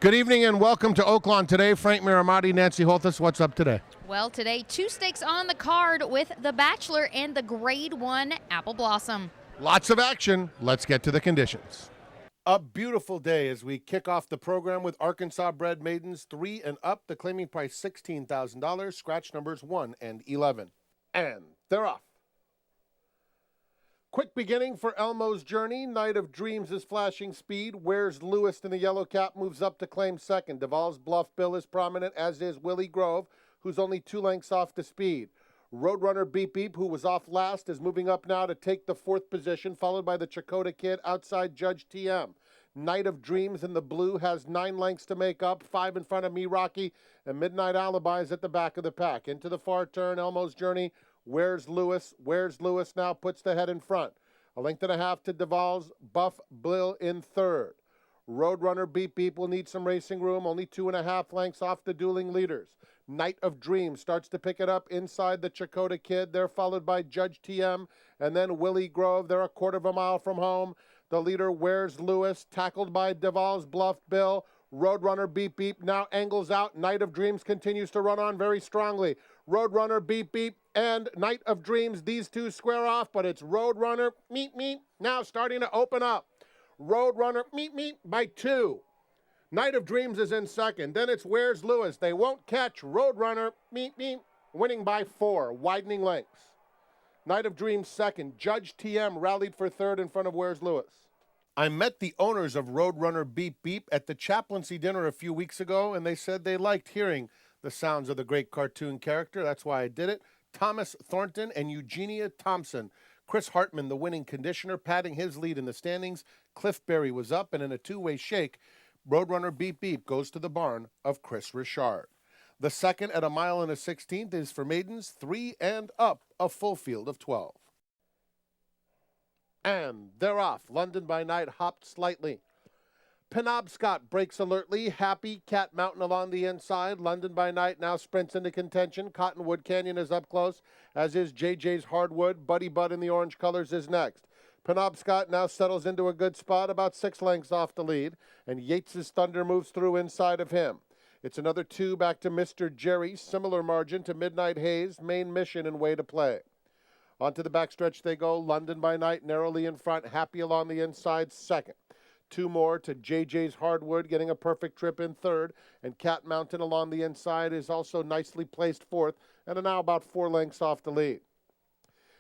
Good evening and welcome to Oaklawn today. Frank Miramati, Nancy Holthus, what's up today? Well, today, 2 stakes on the card with the Bachelor and the Grade 1 Apple Blossom. Lots of action. Let's get to the conditions. A beautiful day as we kick off the program with Arkansas bred maidens 3 and up. The claiming price $16,000. Scratch numbers 1 and 11. And they're off. Quick beginning for Elmo's Journey. Night of Dreams is flashing speed. Where's Lewis in the yellow cap moves up to claim second. Duvall's Bluff Bill is prominent, as is Willie Grove, who's only 2 lengths off the speed. Roadrunner Beep Beep, who was off last, is moving up now to take the 4th position, followed by the Chakota Kid outside Judge TM. Night of Dreams in the blue has 9 lengths to make up, 5 in front of Me Rocky, and Midnight Alibi is at the back of the pack. Into the far turn, Elmo's Journey. Where's Lewis? Where's Lewis now puts the head in front. 1.5 lengths to Duvall's Buff Bill in third. Roadrunner Beep Beep will need some racing room, only 2.5 lengths off the dueling leaders. Night of Dreams starts to pick it up inside the Chakota Kid. They're followed by Judge TM and then Willie Grove. They're 1/4 mile from home. The leader, Where's Lewis, tackled by Duvall's Bluff Bill. Roadrunner Beep Beep now angles out. Night of Dreams continues to run on very strongly. Roadrunner Beep Beep and Night of Dreams, these two square off, but it's Roadrunner Meep Meep now starting to open up. Roadrunner Meep Meep by 2. Night of Dreams is in second. Then it's Where's Lewis. They won't catch Roadrunner Meep Meep, winning by 4, widening lengths. Night of Dreams second. Judge TM rallied for third in front of Where's Lewis. I met the owners of Roadrunner Beep Beep at the chaplaincy dinner a few weeks ago, and they said they liked hearing the sounds of the great cartoon character. That's why I did it. Thomas Thornton and Eugenia Thompson. Chris Hartman, the winning conditioner, padding his lead in the standings. Cliff Berry was up, and in a 2-way shake, Roadrunner Beep Beep goes to the barn of Chris Richard. The second at 1 1/16 is for maidens 3 and up, a full field of 12. And they're off. London by Night hopped slightly. Penobscot breaks alertly. Happy Cat Mountain along the inside. London by Night now sprints into contention. Cottonwood Canyon is up close, as is JJ's Hardwood. Buddy Bud in the orange colors is next. Penobscot now settles into a good spot, about 6 lengths off the lead, and Yates's Thunder moves through inside of him. It's another 2 back to Mr. Jerry, similar margin to Midnight Haze, Main Mission, and Way to Play. Onto the backstretch they go. London by Night narrowly in front. Happy along the inside, second. 2 more to JJ's Hardwood, getting a perfect trip in third. And Cat Mountain along the inside is also nicely placed fourth and are now about 4 lengths off the lead.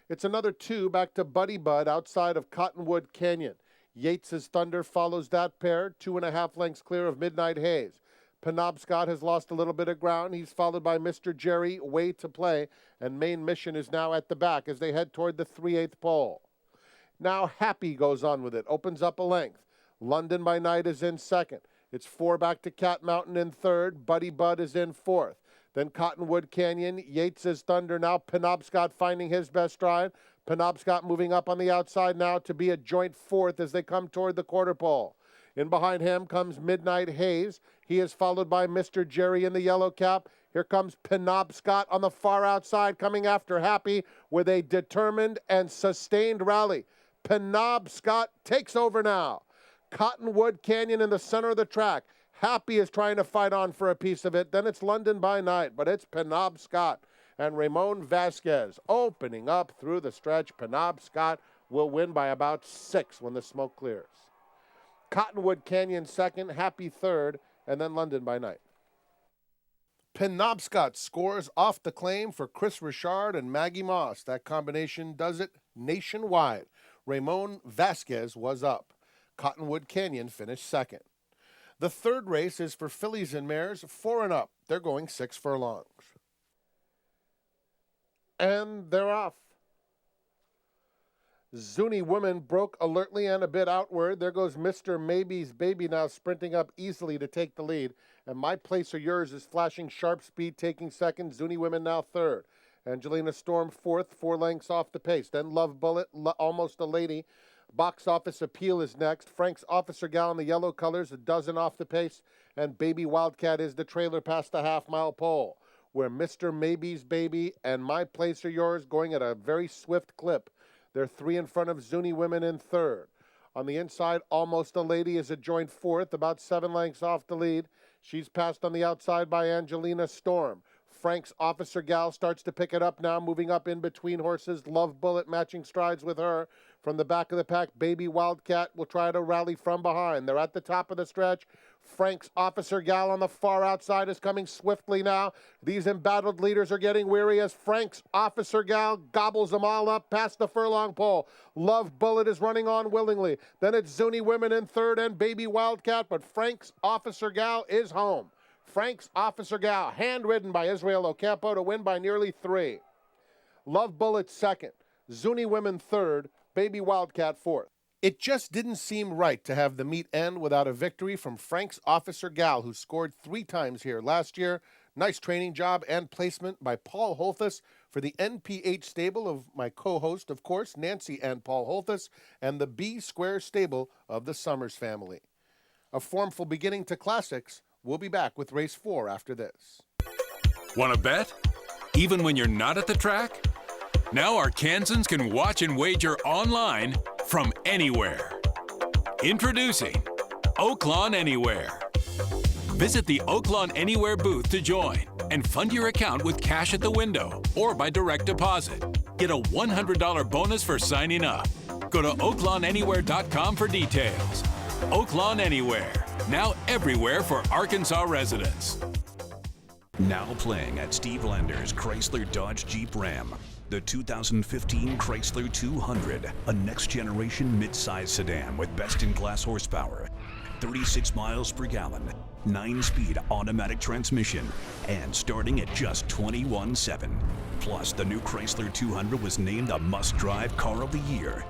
It's another 2 back to Buddy Bud outside of Cottonwood Canyon. Yates's Thunder follows that pair, 2.5 lengths clear of Midnight Haze. Penobscot has lost a little bit of ground. He's followed by Mr. Jerry, Way to Play, and Main Mission is now at the back as they head toward the 3/8 pole. Now Happy goes on with it, opens up a length. London by Night is in second. It's 4 back to Cat Mountain in third. Buddy Bud is in fourth. Then Cottonwood Canyon, Yates's Thunder, now Penobscot finding his best stride. Penobscot moving up on the outside now to be a joint fourth as they come toward the quarter pole. In behind him comes Midnight Haze. He is followed by Mr. Jerry in the yellow cap. Here comes Penobscot on the far outside coming after Happy with a determined and sustained rally. Penobscot takes over now. Cottonwood Canyon in the center of the track. Happy is trying to fight on for a piece of it. Then it's London by Night, but it's Penobscot. And Ramon Vasquez opening up through the stretch. Penobscot will win by about 6 when the smoke clears. Cottonwood Canyon second, Happy third, and then London by Night. Penobscot scores off the claim for Chris Richard and Maggie Moss. That combination does it nationwide. Ramon Vasquez was up. Cottonwood Canyon finished second. The third race is for fillies and mares, 4 and up. They're going 6 furlongs. And they're off. Zuni Woman broke alertly and a bit outward. There goes Mr. Maybe's Baby now sprinting up easily to take the lead. And My Place or Yours is flashing sharp speed, taking second. Zuni Women now third. Angelina Storm fourth, 4 lengths off the pace. Then Love Bullet, Almost a Lady. Box Office Appeal is next. Frank's Officer Gal in the yellow colors, 12 off the pace. And Baby Wildcat is the trailer past the half-mile pole, where Mr. Maybe's Baby and My Place or Yours going at a very swift clip. They're 3 in front of Zuni Women in third. On the inside, Almost a Lady is a joint fourth, about 7 lengths off the lead. She's passed on the outside by Angelina Storm. Frank's Officer Gal starts to pick it up now, moving up in between horses. Love Bullet matching strides with her. From the back of the pack, Baby Wildcat will try to rally from behind. They're at the top of the stretch. Frank's Officer Gal on the far outside is coming swiftly now. These embattled leaders are getting weary as Frank's Officer Gal gobbles them all up past the furlong pole. Love Bullet is running on willingly. Then it's Zuni Women in third and Baby Wildcat, but Frank's Officer Gal is home. Frank's Officer Gal, hand-ridden by Israel Ocampo to win by nearly 3. Love Bullet second. Zuni Women third. Baby Wildcat fourth. It just didn't seem right to have the meet end without a victory from Frank's Officer Gal, who scored 3 times here last year. Nice training job and placement by Paul Holthus for the NPH stable of my co-host, of course, Nancy and Paul Holthus, and the B Square stable of the Summers family. A formful beginning to classics. We'll be back with race 4 after this. Want to bet? Even when you're not at the track? Now Arkansans can watch and wager online from anywhere. Introducing Oaklawn Anywhere. Visit the Oaklawn Anywhere booth to join and fund your account with cash at the window or by direct deposit. Get a $100 bonus for signing up. Go to oaklawnanywhere.com for details. Oaklawn Anywhere, now everywhere for Arkansas residents. Now playing at Steve Lander's Chrysler Dodge Jeep Ram. The 2015 Chrysler 200, a next-generation mid-size sedan with best-in-class horsepower, 36 miles per gallon, 9-speed automatic transmission, and starting at just $21,700. Plus, the new Chrysler 200 was named the must-drive car of the year.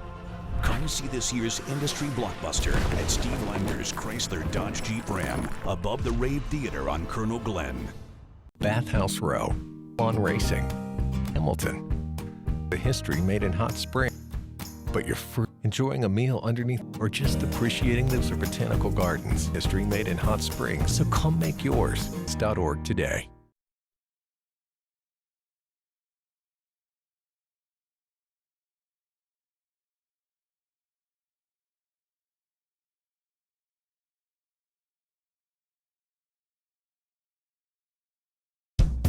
Come see this year's industry blockbuster at Steve Lander's Chrysler Dodge Jeep Ram, above the Rave Theater on Colonel Glenn. Bathhouse Row, Lawn Racing, Hamilton. The history made in Hot Spring. But you're free enjoying a meal underneath or just appreciating the botanical gardens. History made in Hot Springs. So come make yours. .org today.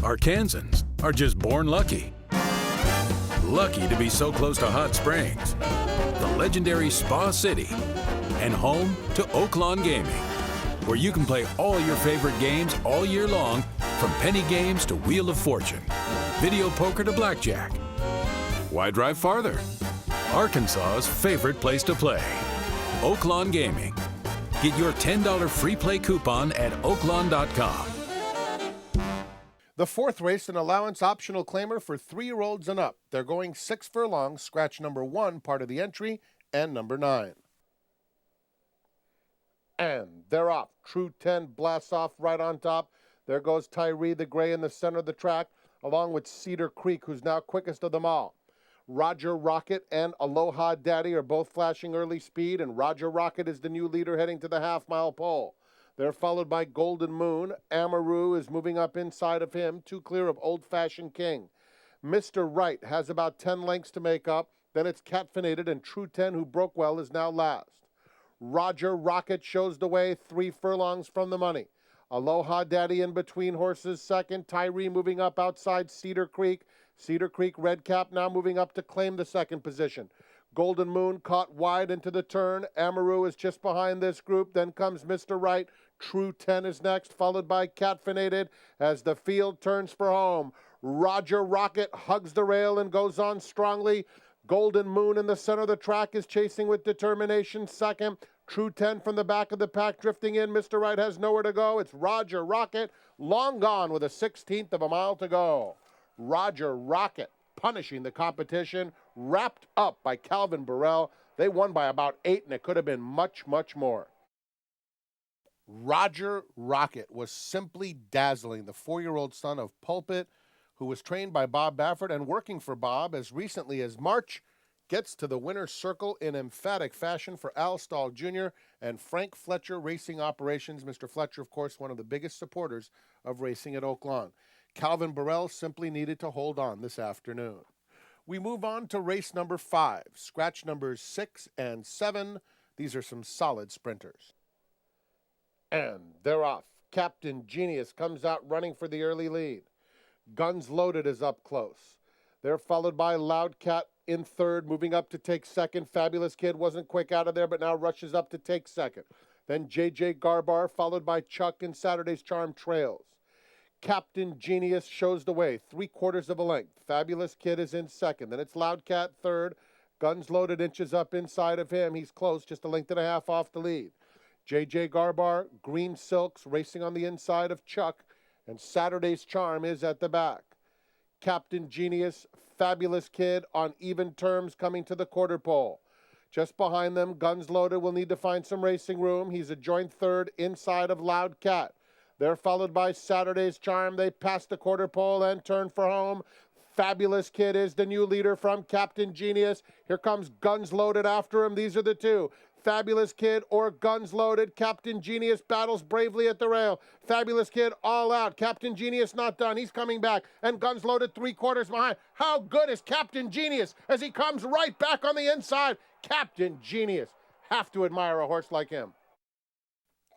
Arkansans are just born lucky. Lucky to be so close to Hot Springs, the legendary Spa City, and home to Oaklawn Gaming, where you can play all your favorite games all year long, from penny games to Wheel of Fortune, video poker to blackjack. Why drive farther? Arkansas's favorite place to play, Oaklawn Gaming. Get your $10 free play coupon at oaklawn.com. The 4th race, an allowance optional claimer for 3-year-olds and up. They're going 6 furlongs, scratch number 1, part of the entry, and number 9. And they're off. True 10 blasts off right on top. There goes Tyree the Gray in the center of the track, along with Cedar Creek, who's now quickest of them all. Roger Rocket and Aloha Daddy are both flashing early speed, and Roger Rocket is the new leader heading to the half-mile pole. They're followed by Golden Moon. Amaru is moving up inside of him, 2 clear of Old Fashioned King. Mr. Right has about 10 lengths to make up. Then it's Catfinated, and True 10, who broke well, is now last. Roger Rocket shows the way 3 furlongs from the money. Aloha Daddy in between horses second. Tyree moving up outside Cedar Creek. Cedar Creek Red Cap now moving up to claim the second position. Golden Moon caught wide into the turn. Amaru is just behind this group. Then comes Mr. Right. True 10 is next, followed by Catfinated as the field turns for home. Roger Rocket hugs the rail and goes on strongly. Golden Moon in the center of the track is chasing with determination second. True 10 from the back of the pack drifting in. Mr. Right has nowhere to go. It's Roger Rocket, long gone with a 16th of a mile to go. Roger Rocket punishing the competition, wrapped up by Calvin Burrell. They won by about 8, and it could have been much, much more. Roger Rocket was simply dazzling, the 4-year-old son of Pulpit, who was trained by Bob Baffert and working for Bob as recently as March, gets to the winner's circle in emphatic fashion for Al Stahl Jr. and Frank Fletcher Racing Operations. Mr. Fletcher, of course, one of the biggest supporters of racing at Oaklawn. Calvin Burrell simply needed to hold on this afternoon. We move on to race number 5, scratch numbers 6 and 7. These are some solid sprinters. And they're off. Captain Genius comes out running for the early lead. Guns Loaded is up close. They're followed by Loudcat in third, moving up to take second. Fabulous Kid wasn't quick out of there, but now rushes up to take second. Then J.J. Garbar, followed by Chuck and Saturday's Charm trails. Captain Genius shows the way, 3/4 of a length. Fabulous Kid is in second. Then it's Loudcat third. Guns Loaded inches up inside of him. He's close, just a length and a half off the lead. J.J. Garbar, Green Silks, racing on the inside of Chuck, and Saturday's Charm is at the back. Captain Genius, Fabulous Kid on even terms coming to the quarter pole. Just behind them, Guns Loaded will need to find some racing room. He's a joint third inside of Loudcat. They're followed by Saturday's Charm. They pass the quarter pole and turn for home. Fabulous Kid is the new leader from Captain Genius. Here comes Guns Loaded after him. These are the two. Fabulous Kid or Guns Loaded. Captain Genius battles bravely at the rail. Fabulous Kid all out. Captain Genius not done. He's coming back. And Guns Loaded 3/4 behind. How good is Captain Genius as he comes right back on the inside? Captain Genius. Have to admire a horse like him.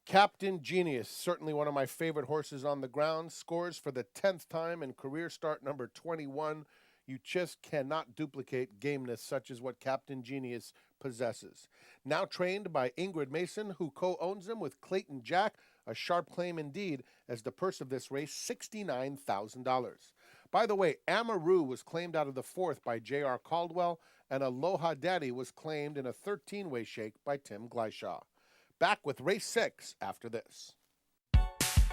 Captain Genius, certainly one of my favorite horses on the ground, scores for the 10th time in career start number 21. You just cannot duplicate gameness such as what Captain Genius possesses. Now trained by Ingrid Mason, who co-owns him with Clayton Jack, a sharp claim indeed, as the purse of this race, $69,000. By the way, Amaru was claimed out of the 4th by J.R. Caldwell, and Aloha Daddy was claimed in a 13-way shake by Tim Gleishaw. Back with race 6 after this.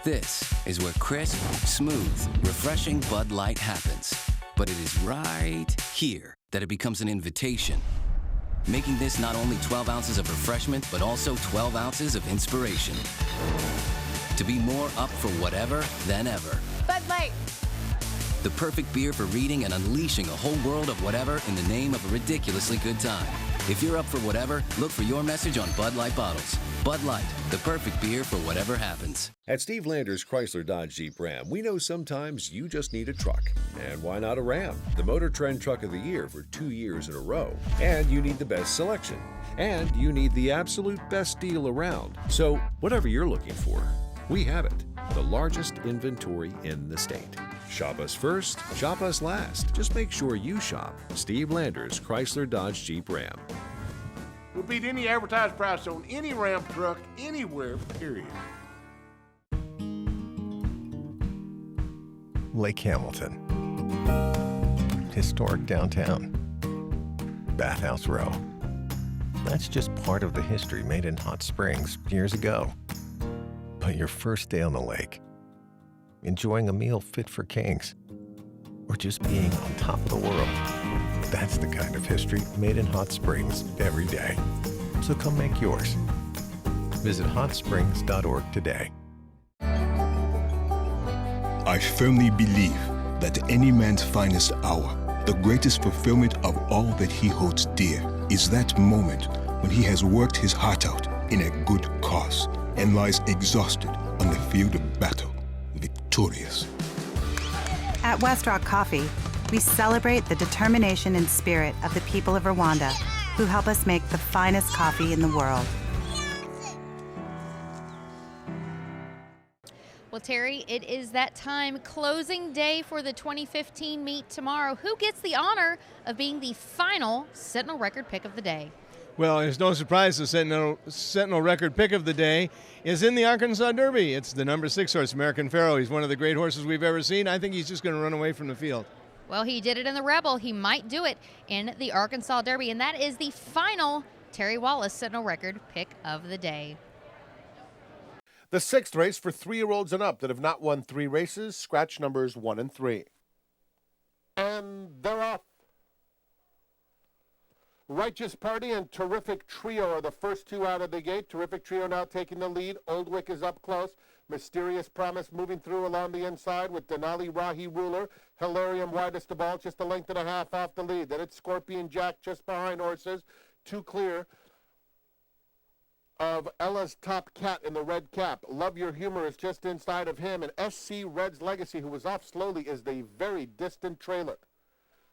This is where crisp, smooth, refreshing Bud Light happens. But it is right here that it becomes an invitation, making this not only 12 ounces of refreshment, but also 12 ounces of inspiration. To be more up for whatever than ever. Bud Light. The perfect beer for reading and unleashing a whole world of whatever in the name of a ridiculously good time. If you're up for whatever, look for your message on Bud Light bottles. Bud Light, the perfect beer for whatever happens. At Steve Landers Chrysler Dodge Jeep Ram, we know sometimes you just need a truck. And why not a Ram? The Motor Trend Truck of the Year for 2 years in a row. And you need the best selection. And you need the absolute best deal around. So, whatever you're looking for, we have it. The largest inventory in the state. Shop us first, shop us last. Just make sure you shop Steve Landers Chrysler Dodge Jeep Ram. We'll beat any advertised price on any Ram truck anywhere, period. Lake Hamilton. Historic downtown. Bathhouse Row. That's just part of the history made in Hot Springs years ago. But your first day on the lake, enjoying a meal fit for kings, or just being on top of the world, that's the kind of history made in Hot Springs every day. So come make yours. Visit hotsprings.org today. I firmly believe that any man's finest hour, the greatest fulfillment of all that he holds dear, is that moment when he has worked his heart out in a good cause and lies exhausted on the field of battle, victorious. At West Rock Coffee, we celebrate the determination and spirit of the people of Rwanda, who help us make the finest coffee in the world. Well, Terry, it is that time, closing day for the 2015 meet tomorrow. Who gets the honor of being the final Sentinel record pick of the day? Well, it's no surprise the Sentinel record pick of the day is in the Arkansas Derby. It's the number 6 horse, American Pharaoh. He's one of the great horses we've ever seen. I think he's just going to run away from the field. Well, he did it in the Rebel. He might do it in the Arkansas Derby, and that is the final Terry Wallace Sentinel record pick of the day. The 6th race for 3-year-olds and up that have not won 3 races, scratch numbers 1 and 3. And they're off. Righteous Party and Terrific Trio are the first 2 out of the gate. Terrific Trio now taking the lead. Oldwick is up close. Mysterious Promise moving through along the inside with Denali Rahi Ruler. Hilarium widest of all, just a length and a half off the lead. Then it's Scorpion Jack just behind horses. 2 clear of Ella's Top Cat in the red cap. Love Your Humor is just inside of him. And SC Red's Legacy, who was off slowly, is the very distant trailer.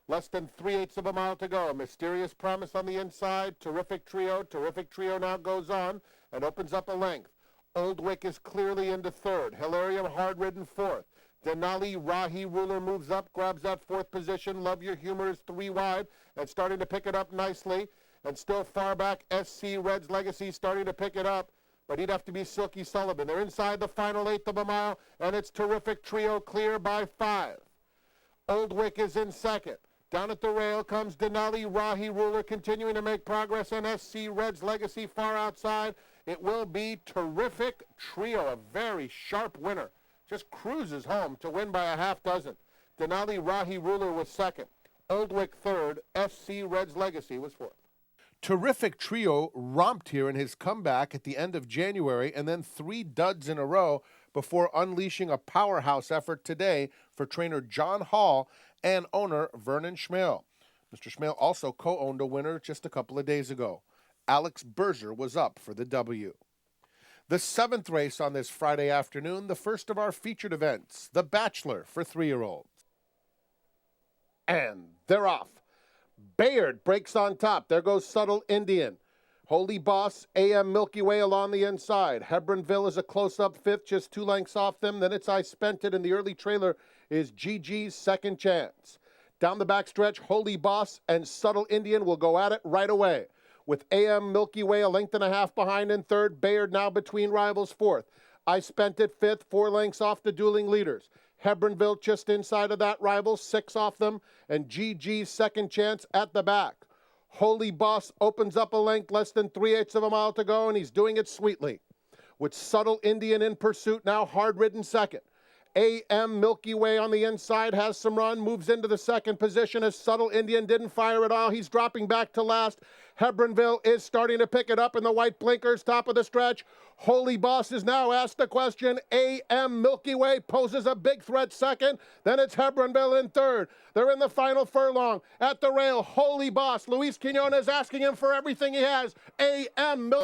Less than 3/8 of a mile to go. Mysterious Promise on the inside. Terrific Trio. Terrific Trio now goes on and opens up a length. Old Wick is clearly into third. Hilarium hard-ridden fourth. Denali Rahi Ruler moves up, grabs that fourth position. Love Your Humor is 3 wide and starting to pick it up nicely. And still far back, SC Red's Legacy starting to pick it up. But he'd have to be Silky Sullivan. They're inside the final 1/8 of a mile, and it's Terrific Trio clear by 5. Old Wick is in second. Down at the rail comes Denali Rahi Ruler continuing to make progress, and SC Red's Legacy far outside. It will be Terrific Trio, a very sharp winner. Just cruises home to win by a half dozen. Denali Rahi Ruler was second. Old Wick third. SC Red's Legacy was fourth. Terrific Trio romped here in his comeback at the end of January and then 3 duds in a row before unleashing a powerhouse effort today for trainer John Hall and owner Vernon Schmale. Mr. Schmale also co-owned a winner just a couple of days ago. Alex Berger was up for the W. The 7th race on this Friday afternoon, the first of our featured events, The Bachelor for 3-year-olds. And they're off. Bayard breaks on top. There goes Subtle Indian. Holy Boss, AM Milky Way along the inside. Hebronville is a close-up fifth, just 2 lengths off them. Then it's I Spent It, and the early trailer is GG's Second Chance. Down the backstretch, Holy Boss and Subtle Indian will go at it right away. With AM Milky Way 1.5 lengths behind in third, Bayard now between rivals fourth. I Spent It fifth, 4 lengths off the dueling leaders. Hebronville just inside of that rival, 6 off them, and GG's Second Chance at the back. Holy Boss opens up a length, less than 3/8 of a mile to go, and he's doing it sweetly. With Subtle Indian in pursuit, now hard-ridden second. AM Milky Way on the inside has some run, moves into the second position as Subtle Indian didn't fire at all. He's dropping back to last. Hebronville is starting to pick it up in the white blinkers, top of the stretch. Holy Boss is now asked the question. AM Milky Way poses a big threat second. Then it's Hebronville in third. They're in the final furlong. At the rail, Holy Boss. Luis Quinones asking him for everything he has. AM Milky